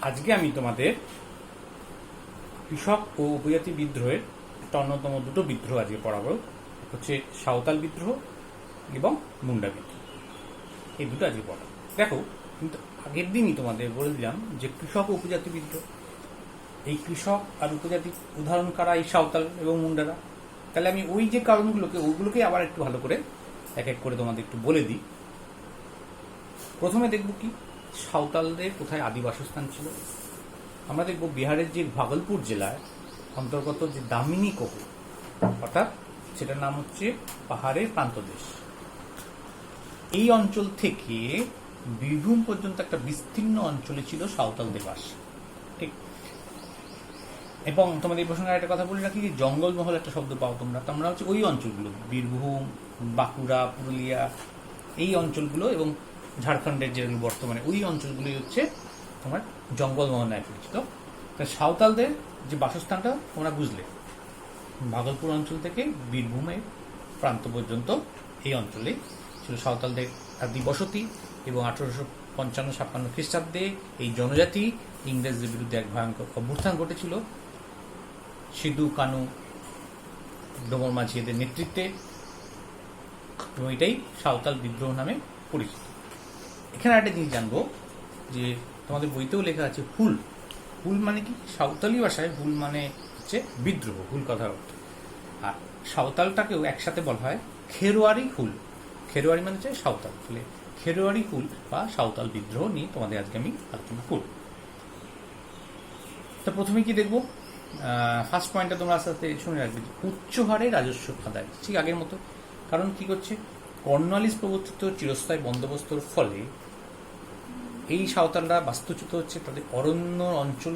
আজকে আমি তোমাদের কৃষক ও উপজাতি বিদ্রোহের একটা অন্যতম দুটো বিদ্রোহ আজকে পড়াবো। হচ্ছে সাঁওতাল বিদ্রোহ এবং মুন্ডা বিদ্রোহ। এই দুটো আজকে পড়াবো। দেখো, কিন্তু আগের দিনই তোমাদের বলে দিলাম যে কৃষক ও উপজাতি বিদ্রোহ, এই কৃষক আর উপজাতি উদাহরণ কারা? এই সাঁওতাল এবং মুন্ডারা। তাহলে আমি ওই যে কারণগুলোকে ওগুলোকে আবার একটু ভালো করে এক এক করে তোমাদের একটু বলে দিই। প্রথমে দেখব কি সাঁওতালদের কোথায় আদি বাসস্থান ছিল। আমরা দেখব বিহারের যে ভাগলপুর জেলায় অন্তর্গত যে দামিনী কোহো, অর্থাৎ সেটার নাম হচ্ছে পাহাড়ের প্রান্তদেশ। এই অঞ্চল থেকে বীরভূম পর্যন্ত একটা বিস্তীর্ণ অঞ্চলে ছিল সাঁওতালদের বাস। ঠিক। এবং তোমাদের এই প্রসঙ্গে একটা কথা বলে রাখি যে জঙ্গলমহল একটা শব্দ পাও তোমরা হচ্ছে ওই অঞ্চলগুলো, বীরভূম, বাঁকুড়া, পুরুলিয়া, এই অঞ্চলগুলো এবং ঝাড়খণ্ডের যেগুলো বর্তমানে ওই অঞ্চলগুলোই হচ্ছে তোমার জঙ্গলমহল নামে পরিচিত। সাঁওতালদের যে বাসস্থানটা তোমরা বুঝলে, ভাগলপুর অঞ্চল থেকে বীরভূমের প্রান্ত পর্যন্ত এই অঞ্চলেই ছিল সাঁওতালদের আদি বসতি। এবং 1855-56 খ্রিস্টাব্দে এই জনজাতি ইংরেজদের বিরুদ্ধে এক ভয়ঙ্কর অভ্যুত্থান ঘটেছিল সিধু কানু ডোমর মাঝি এদের নেতৃত্বে, এবং এটাই সাঁওতাল বিদ্রোহ নামে পরিচিত। এখানে একটা জিনিস জানবো যে তোমাদের বইতেও লেখা আছে হুল। হুল মানে কি? সাঁওতালি ভাষায় হুল মানে হচ্ছে বিদ্রোহ, হুল কথার অর্থ। আর সাঁওতালটাকেও একসাথে বলা হয় খেরোয়ারি হুল। খেরোয়ারি মানে হচ্ছে সাঁওতাল, ফলে খেরোয়ারি হুল বা সাঁওতাল বিদ্রোহ নিয়ে তোমাদের আজকে আমি আলোচনা করব। তো প্রথমে কি দেখবো, ফার্স্ট পয়েন্টটা তোমরা আস্তে আস্তে শুনে রাখবে, উচ্চ হারে রাজস্ব আদায়, ঠিক আগের মতো। কারণ কি করছে, কর্নওয়ালিস প্রবর্তিত চিরস্থায়ী বন্দোবস্তর ফলে এই সাঁওতালরা বাস্তুচ্যুত হচ্ছে। তাদের অরণ্য অঞ্চল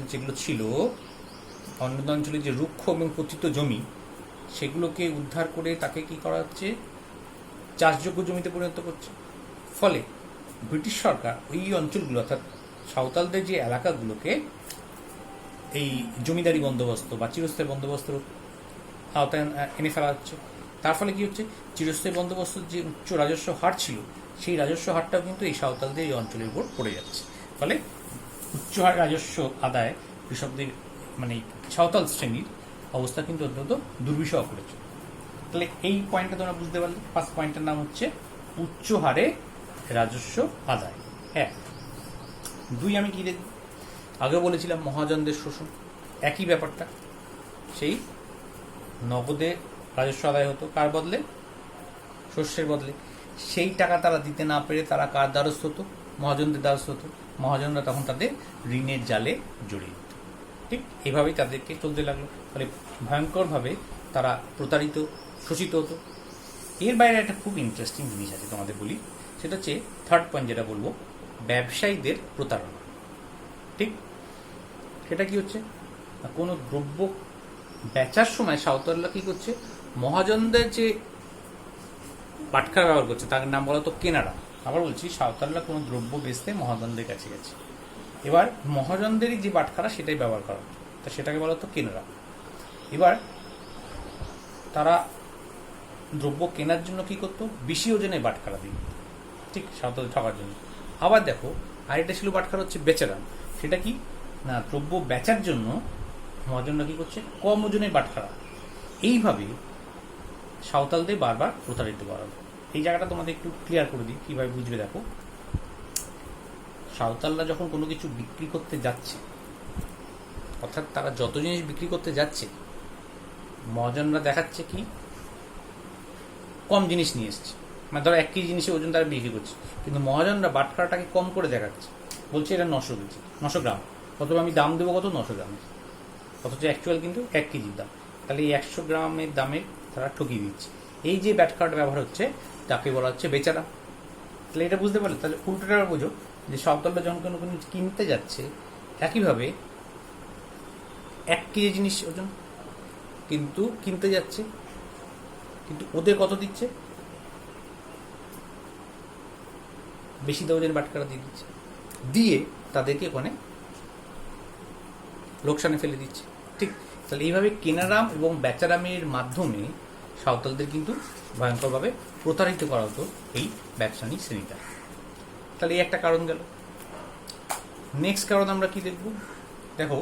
যেগুলো ছিল, অরণ্য অঞ্চলে যে রুক্ষ এবং পতিত জমি, সেগুলোকে উদ্ধার করে তাকে কি করা হচ্ছে, চাষযোগ্য জমিতে পরিণত করছে। ফলে ব্রিটিশ সরকার ওই অঞ্চলগুলো অর্থাৎ সাঁওতালদের যে এলাকাগুলোকে এই জমিদারি বন্দোবস্ত বা চিরস্থায়ী বন্দোবস্তর আওতায় এনে ফেলা হচ্ছে। তার ফলে কি হচ্ছে, চিরস্থায়ী বন্দোবস্তের যে উচ্চ রাজস্ব হার ছিল, সেই রাজস্ব হারটাও কিন্তু এই সাঁওতালদের এই অঞ্চলের উপর পড়ে যাচ্ছে। ফলে উচ্চ হার রাজস্ব আদায় কৃষকদের মানে সাঁওতাল শ্রেণীর অবস্থা কিন্তু অত্যন্ত দুর্বিষহ করেছে। তাহলে এই পয়েন্টটা তোমরা বুঝতে পারলে। ফার্স্ট পয়েন্টের নাম হচ্ছে উচ্চ হারে রাজস্ব আদায়। হ্যাঁ, দুই আমি কি দেখব, আগে বলেছিলাম মহাজনদের শোষণ, একই ব্যাপারটা। সেই নগদে রাজস্ব আদায় হতো কার বদলে? শস্যের বদলে। সেই টাকা তারা দিতে না পেরে তারা কার দ্বারস্থ হতো? মহাজনদের দ্বারস্থ হতো। মহাজনরা তখন তাদের ঋণের জালে জড়িয়ে দিত। ঠিক এভাবেই তাদেরকে চলতে লাগলো। ফলে ভয়ঙ্করভাবে তারা প্রতারিত, শোষিত হতো। এর বাইরে একটা খুব ইন্টারেস্টিং জিনিস আছে তোমাদের বলি, সেটা হচ্ছে থার্ড পয়েন্ট যেটা বলবো, ব্যবসায়ীদের প্রতারণা। ঠিক, সেটা কি হচ্ছে, কোনো দ্রব্য বেচার সময় সাঁওতালরা কি করছে, মহাজনদের যে বাটখারা ব্যবহার করছে তার নাম বলা তো কেনারা। আবার বলছি, সাঁওতালরা কোনো দ্রব্য বেচতে মহাজনদের কাছে গেছে, এবার মহাজনদেরই যে বাটখারা সেটাই ব্যবহার করা, তা সেটাকে বলা তো কেনারা। এবার তারা দ্রব্য কেনার জন্য কি করতো, বেশি ওজনে বাটখারা দিত, ঠিক সাঁওতাল ঠকার জন্য। আবার দেখো, আরেকটা ছিল বাটখারা হচ্ছে বেচারাম। সেটা কি না, দ্রব্য বেচার জন্য মহাজনরা কি করছে, কম ওজনে বাটখারা। এইভাবে সাঁওতালদের বারবার প্রতারিত করা হবে। এই জায়গাটা তোমাদের একটু ক্লিয়ার করে দিই, কিভাবে বুঝবে। দেখো, সাঁওতালরা যখন কোনো কিছু বিক্রি করতে যাচ্ছে, অর্থাৎ তারা যত জিনিস বিক্রি করতে যাচ্ছে, মহাজনরা দেখাচ্ছে কি কম জিনিস নিয়ে এসছে, মানে ধরো 1 কেজি জিনিসের ওজন তারা বিক্রি করছে, কিন্তু মহাজনরা বাটখারাটাকে কম করে দেখাচ্ছে, বলছে এটা 900 কেজি, 900 গ্রাম, অথবা আমি দাম দেবো কত, 900 গ্রাম, অথচ অ্যাকচুয়াল কিন্তু 1 কেজির দাম। তাহলে এই 100 গ্রামের দামে তারা ঠকিয়ে দিচ্ছে। এই যে বাটখারাটা ব্যবহার হচ্ছে তাকে বলা হচ্ছে বেচারা। তাহলে এটা বুঝতে পারলে, তাহলে উল্টোটা বোঝো যে সাঁওতালরা যখন কোনো কোনো কিনতে যাচ্ছে, একইভাবে 1 কেজি জিনিস ওজন কিন্তু কিনতে যাচ্ছে, কিন্তু ওদের কত দিচ্ছে, বেশি ওজনের বাটখারা দিয়ে দিচ্ছে, দিয়ে তাদেরকে ওখানে লোকসানে ফেলে দিচ্ছে। ঠিক, তাহলে এইভাবে কেনারাম এবং বেচারামের মাধ্যমে সাঁওতালদের কিন্তু ভয়ঙ্করভাবে প্রতারিত করা হতো এই ব্যবসায়ী শ্রেণীটা। তাহলে এই একটা কারণ গেল। নেক্সট কারণ আমরা কি দেখব, দেখো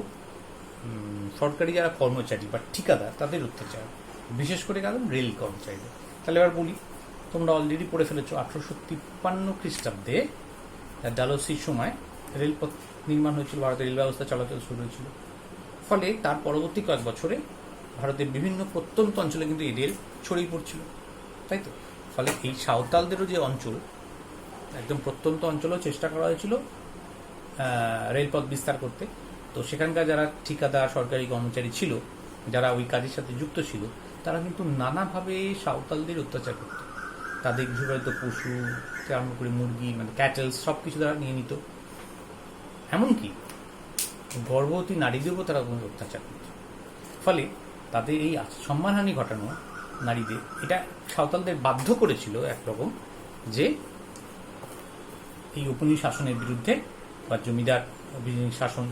সরকারি যারা কর্মচারী বা ঠিকাদার তাদের অত্যাচার, বিশেষ করে কারণ রেল কর্মচারীদের। তাহলে এবার বলি, তোমরা অলরেডি পড়ে ফেলেছো 1853 খ্রিস্টাব্দে ডালহৌসির সময় রেলপথ নির্মাণ হয়েছিল, ভারতের রেল ব্যবস্থা চলাচল শুরু হয়েছিল। ফলে তার পরবর্তী কয়েক বছরে ভারতের বিভিন্ন প্রত্যন্ত অঞ্চলে কিন্তু এই রেল ছড়িয়ে পড়ছিল, তাই তো? ফলে এই সাঁওতালদেরও যে অঞ্চল, একদম প্রত্যন্ত অঞ্চলেও চেষ্টা করা হয়েছিল রেলপথ বিস্তার করতে। তো সেখানকার যারা ঠিকাদার সরকারি কর্মচারী ছিল, যারা ওই কাজের সাথে যুক্ত ছিল, তারা কিন্তু নানাভাবে সাঁওতালদের অত্যাচার করত। তাদের গৃহপালিত পশু থেকে আরম্ভ করে মুরগি, মানে ক্যাটেলস, সব কিছু তারা নিয়ে নিত। এমনকি গর্ভবতী নারীদেরও তারা কোনো অত্যাচার করত। ফলে তাদের এই সম্মানহানি ঘটানো নারীদের, এটা সাঁওতালদের বাধ্য করেছিল একরকম যে এই উপনিবেশ শাসনের বিরুদ্ধে বা জমিদার শাসন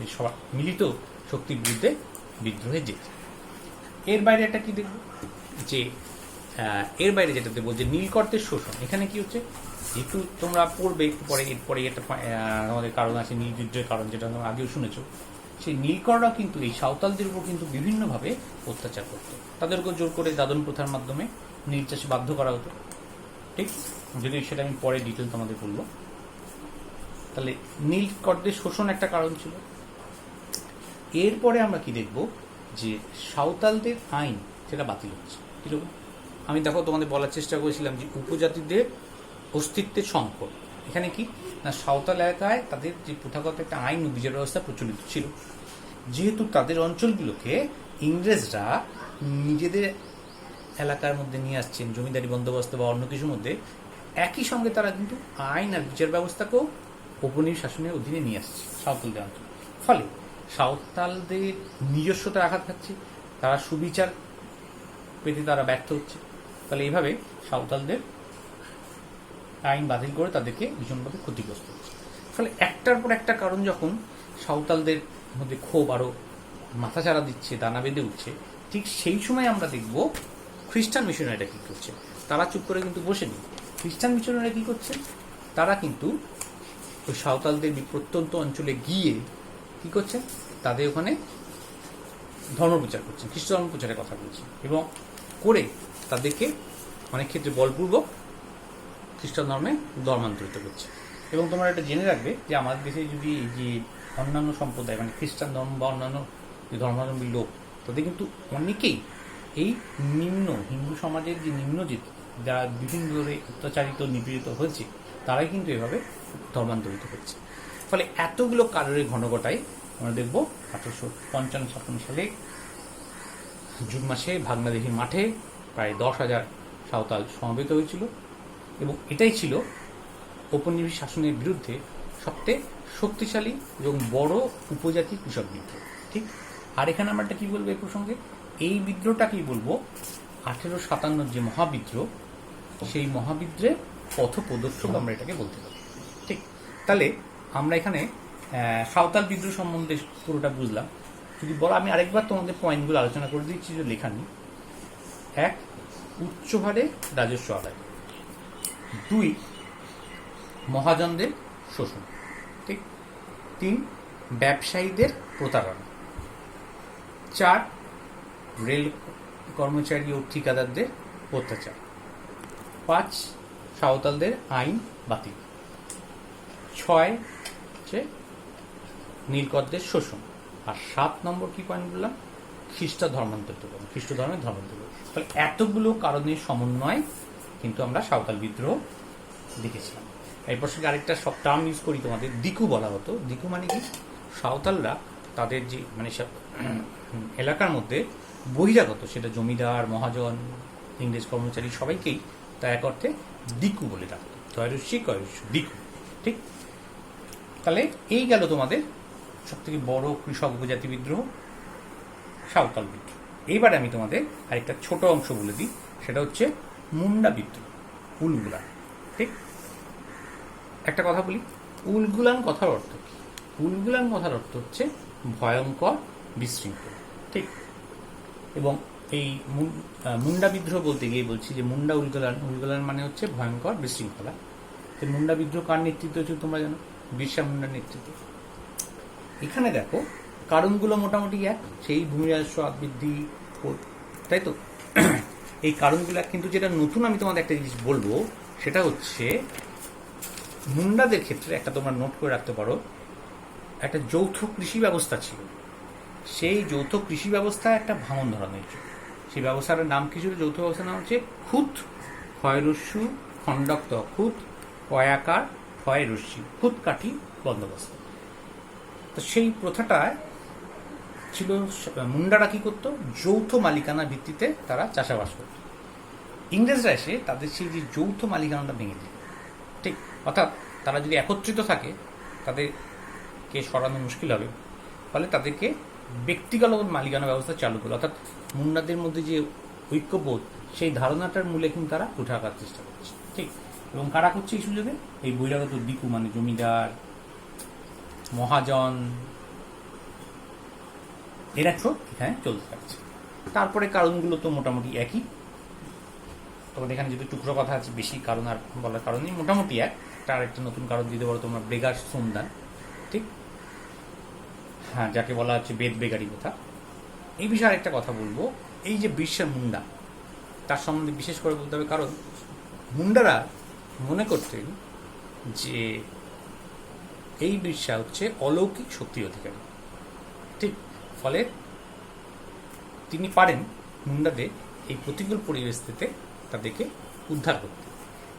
মিলিত শক্তির বিরুদ্ধে বিদ্রোহে যেতে। এর বাইরে একটা কি দেখব, যে এর বাইরে যেটা দেখবো যে নীলকরদের শোষণ। এখানে কি হচ্ছে, একটু তোমরা পড়বে পরে, এরপরে একটা আমাদের কারণ আছে নীলযুদ্ধের কারণ, যেটা তোমরা আগেও শুনেছো। সেই নীলকররা কিন্তু এই সাঁওতালদের উপর কিন্তু বিভিন্নভাবে অত্যাচার করতো। তাদেরকে জোর করে দাদন প্রথার মাধ্যমে নীল চাষে বাধ্য করা হতো, ঠিক? যদি সেটা আমি পরে ডিটেল তোমাদের বলবো। তাহলে নীলকরদের শোষণ একটা কারণ ছিল। এরপরে আমরা কি দেখব, যে সাঁওতালদের আইন সেটা বাতিল হচ্ছে। কিরকম? আমি দেখো তোমাদের বলার চেষ্টা করেছিলাম যে উপজাতিদের অস্তিত্বের সংকট। এখানে কি না, সাঁওতাল এলাকায় তাদের যে প্রথাগত একটা আইন ও বিচার ব্যবস্থা প্রচলিত ছিল, যেহেতু তাদের অঞ্চলগুলোকে ইংরেজরা নিজেদের এলাকার মধ্যে নিয়ে আসছেন জমিদারি বন্দোবস্ত বা অন্য কিছুর মধ্যে, একই সঙ্গে তারা কিন্তু আইন আর বিচার ব্যবস্থাকেও উপনিবেশ শাসনের অধীনে নিয়ে আসছে সাঁওতালদের অঞ্চল। ফলে সাঁওতালদের নিজস্বতার আঘাত খাচ্ছে, তারা সুবিচার পেতে তারা ব্যর্থ হচ্ছে। ফলে এইভাবে সাঁওতালদের আইন বাতিল করে তাদেরকে ভীষণভাবে ক্ষতিগ্রস্ত হচ্ছে। ফলে একটার পর একটা কারণ যখন সাঁওতালদের মধ্যে ক্ষোভ আরও মাথাচাড়া দিচ্ছে, দানা বেঁধে উঠছে, ঠিক সেই সময় আমরা দেখব খ্রিস্টান মিশনারিরা কী করছে। তারা চুপ করে কিন্তু বসেনি। খ্রিস্টান মিশনারিরা কী করছে, তারা কিন্তু ওই সাঁওতালদের প্রত্যন্ত অঞ্চলে গিয়ে কী করছে, তাদের ওখানে ধর্ম প্রচার করছেন, খ্রিস্ট ধর্ম প্রচারের কথা বলছেন, এবং করে তাদেরকে অনেক ক্ষেত্রে বলপূর্বক খ্রিস্টান ধর্মে ধর্মান্তরিত করছে। এবং তোমরা এটা জেনে রাখবে যে আমাদের দেশে যদি এই যে অন্যান্য সম্প্রদায়, মানে খ্রিস্টান ধর্ম বা অন্যান্য যে ধর্মাবলম্বী লোক, তাদের কিন্তু অনেকেই এই নিম্ন হিন্দু সমাজের যে নিম্ন যে যারা বিভিন্ন ধরে অত্যাচারিত নিপীড়িত হয়েছে, তারাই কিন্তু এভাবে ধর্মান্তরিত হচ্ছে। ফলে এতগুলো কারণের ঘনঘটায় আমরা দেখব 1855-56 সালে জুন মাসে ভাগনাদেহীর মাঠে প্রায় 10,000 সাঁওতাল সমবেত হয়েছিল, এবং এটাই ছিল ঔপনিবেশিক শাসনের বিরুদ্ধে সবচেয়ে শক্তিশালী এবং বড় উপজাতি কৃষক বিদ্রোহ, ঠিক? আর এখানে আমরা একটা কী বলবো এই প্রসঙ্গে, এই বিদ্রোহটাকেই বলবো 1857 যে মহাবিদ্রোহ, সেই মহাবিদ্রোহের পথপ্রদর্শক আমরা এটাকে বলতে পারি, ঠিক? তাহলে আমরা এখানে সাঁওতাল বিদ্রোহ সম্বন্ধে পুরোটা বুঝলাম। যদি বলো, আমি আরেকবার তোমাদের পয়েন্টগুলো আলোচনা করে দিচ্ছি যে লেখা নেই। 1, উচ্চ হারে রাজস্ব আদায়। 2, মহাজনদের শোষণ, ঠিক? 3, ব্যবসায়ীদের প্রতারণা। 4, রেল কর্মচারী ও ঠিকাদারদের অত্যাচার। 5, সাঁওতালদের আইন বাতিল। 6 হচ্ছে নীলকরদের শোষণ। আর 7 নম্বর কি পয়েন্ট বললাম, খ্রিস্ট ধর্মান্তরিত, খ্রিস্ট ধর্মের ধর্মান্তরিত। ফলে এতগুলো কারণের সমন্বয় কিন্তু আমরা সাঁওতাল বিদ্রোহ দেখেছিলাম। এই প্রসঙ্গে আরেকটা সব টার্ম ইউজ করি তোমাদের, দিকু বলা হতো। দিকু মানে কি, সাঁওতালরা তাদের যে মানে সব এলাকার মধ্যে বহিরাগত, সেটা জমিদার, মহাজন, ইংরেজ কর্মচারী, সবাইকেই তা এক অর্থে দিকু বলে ডাকতো। তয়রস্যি কয়রস্য দিকু, ঠিক? তাহলে এই গেল তোমাদের সবথেকে বড় কৃষক উপজাতি বিদ্রোহ, সাঁওতাল বিদ্রোহ। এইবারে আমি তোমাদের আরেকটা ছোট অংশ বলে দিই, সেটা হচ্ছে মুন্ডা বিদ্রোহ, উলগুলান, ঠিক? একটা কথা বলি, উলগুলান কথার অর্থ কি? উলগুলান কথার অর্থ হচ্ছে ভয়ঙ্কর বিশৃঙ্খলা, ঠিক? এবং এই মুন্ডা বিদ্রোহ বলতে গিয়ে বলছি যে মুন্ডা উলগুলান, উলগুলান মানে হচ্ছে ভয়ঙ্কর বিশৃঙ্খলা। মুন্ডা বিদ্রোহ কার নেতৃত্ব হচ্ছে তোমরা জানো, বিরসা মুন্ডার নেতৃত্বে। এখানে দেখো কারণগুলো মোটামুটি এক, সেই ভূমি রাজস্ব বৃদ্ধি, তাই তো? এই কারণগুলো কিন্তু যেটা নতুন আমি তোমাদের একটা জিনিস বলবো সেটা হচ্ছে মুন্ডাদের ক্ষেত্রে একটা তোমরা নোট করে রাখতে পারো, একটা যৌথ কৃষি ব্যবস্থা ছিল। সেই যৌথ কৃষি ব্যবস্থা একটা ভাঙন ধরানো হয়েছে। সেই ব্যবস্থাটার নাম কি ছিল? যৌথ ব্যবস্থার নাম হচ্ছে খুঁত ক্ষয়রস্যু খণ্ডক্ত খুঁত কয়াকার ক্ষয়রস্যি খুঁত কাঠি বন্দোবস্ত। তো সেই প্রথাটায় ছিল মুন্ডারা কি করতো? যৌথ মালিকানা ভিত্তিতে তারা চাষাবাস করত। ইংরেজরা এসে তাদের সেই যে যৌথ মালিকানাটা ভেঙে দিল, ঠিক? অর্থাৎ তারা যদি একত্রিত থাকে তাদেরকে সরানো মুশকিল হবে, ফলে তাদেরকে ব্যক্তিগত মালিকানা ব্যবস্থা চালু করলো। অর্থাৎ মুন্ডাদের মধ্যে যে ঐক্যবোধ, সেই ধারণাটার মূলে কিন্তু তারা উঠে আঁকার চেষ্টা করছে, ঠিক? এবং কারা করছে এই সুযোগে? এই বহিরাগত দিকু, মানে জমিদার, মহাজন, এরা সব এখানে চলতে থাকছে। তারপরে কারণগুলো তো মোটামুটি একই, তবে এখানে যদি টুকরো কথা আছে, বেশি কারণ আর বলার কারণ নেই, মোটামুটি এক। তার একটা নতুন কারণ দিতে পারো তোমরা, বেগার শ্রমদান, ঠিক? হ্যাঁ, যাকে বলা হচ্ছে বেদ বেগারি কথা। এই বিষয়ে আরেকটা কথা বলবো, এই যে বিরসা মুন্ডা, তার সম্বন্ধে বিশেষ করে বলতে হবে, কারণ মুন্ডারা মনে করতেন যে এই বিরসা হচ্ছে অলৌকিক শক্তির অধিকারী, ঠিক? ফলে তিনি পারেন মুন্ডাদের এই প্রতিকূল পরিবেশ থেকে তাদেরকে উদ্ধার করতে।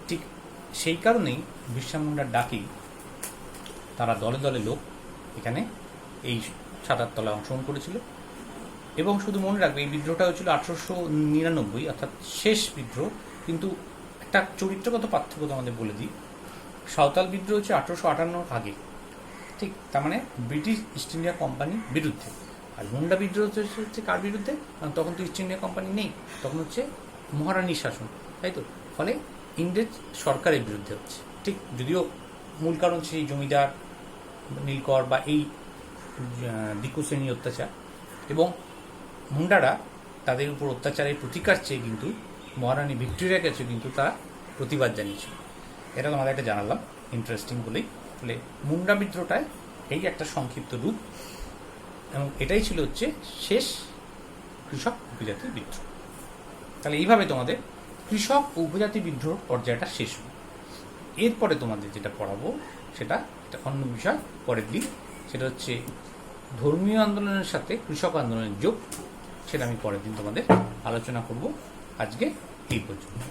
ঠিক সেই কারণেই বিরসা মুন্ডার ডাকি তারা দলে দলে লোক এখানে এই ছাতার তলায় অংশগ্রহণ করেছিল। এবং শুধু মনে রাখবে, এই বিদ্রোহটা হয়েছিল 1899, অর্থাৎ শেষ বিদ্রোহ। কিন্তু একটা চরিত্রগত পার্থক্য তোমাদের বলে দিই, সাঁওতাল বিদ্রোহ হচ্ছে 1858 আগে, ঠিক? তার মানে ব্রিটিশ ইস্ট ইন্ডিয়া কোম্পানির বিরুদ্ধে। আর মুন্ডা বিদ্রোহ হচ্ছে কার বিরুদ্ধে? কারণ তখন তো ইস্ট ইন্ডিয়া কোম্পানি নেই, তখন হচ্ছে মহারানীর শাসন, তাই তো? ফলে ইংরেজ সরকারের বিরুদ্ধে হচ্ছে, ঠিক? যদিও মূল কারণ সেই জমিদার, নীলকর বা এই দিকু শ্রেণীর অত্যাচার, এবং মুন্ডারা তাদের উপর অত্যাচারের প্রতিকার চেয়ে কিন্তু মহারানী ভিক্টোরিয়ার কাছে কিন্তু তারা প্রতিবাদ জানিয়েছিল। এটা তোমাদের একটা জানালাম, ইন্টারেস্টিং বলেই। ফলে মুন্ডা বিদ্রোহটায় এই একটা সংক্ষিপ্ত রূপ, এবং এটাই ছিল হচ্ছে শেষ কৃষক উপজাতি বিদ্রোহ। তাহলে এইভাবে তোমাদের কৃষক ও উপজাতি বিদ্রোহ পর্যায়টা শেষ হল। এরপরে তোমাদের যেটা পড়াবো সেটা একটা অন্য বিষয়, পরের দিন, সেটা হচ্ছে ধর্মীয় আন্দোলনের সাথে কৃষক আন্দোলনের যোগ। সেটা আমি পরের দিন তোমাদের আলোচনা করব। আজকে এই পর্যন্ত।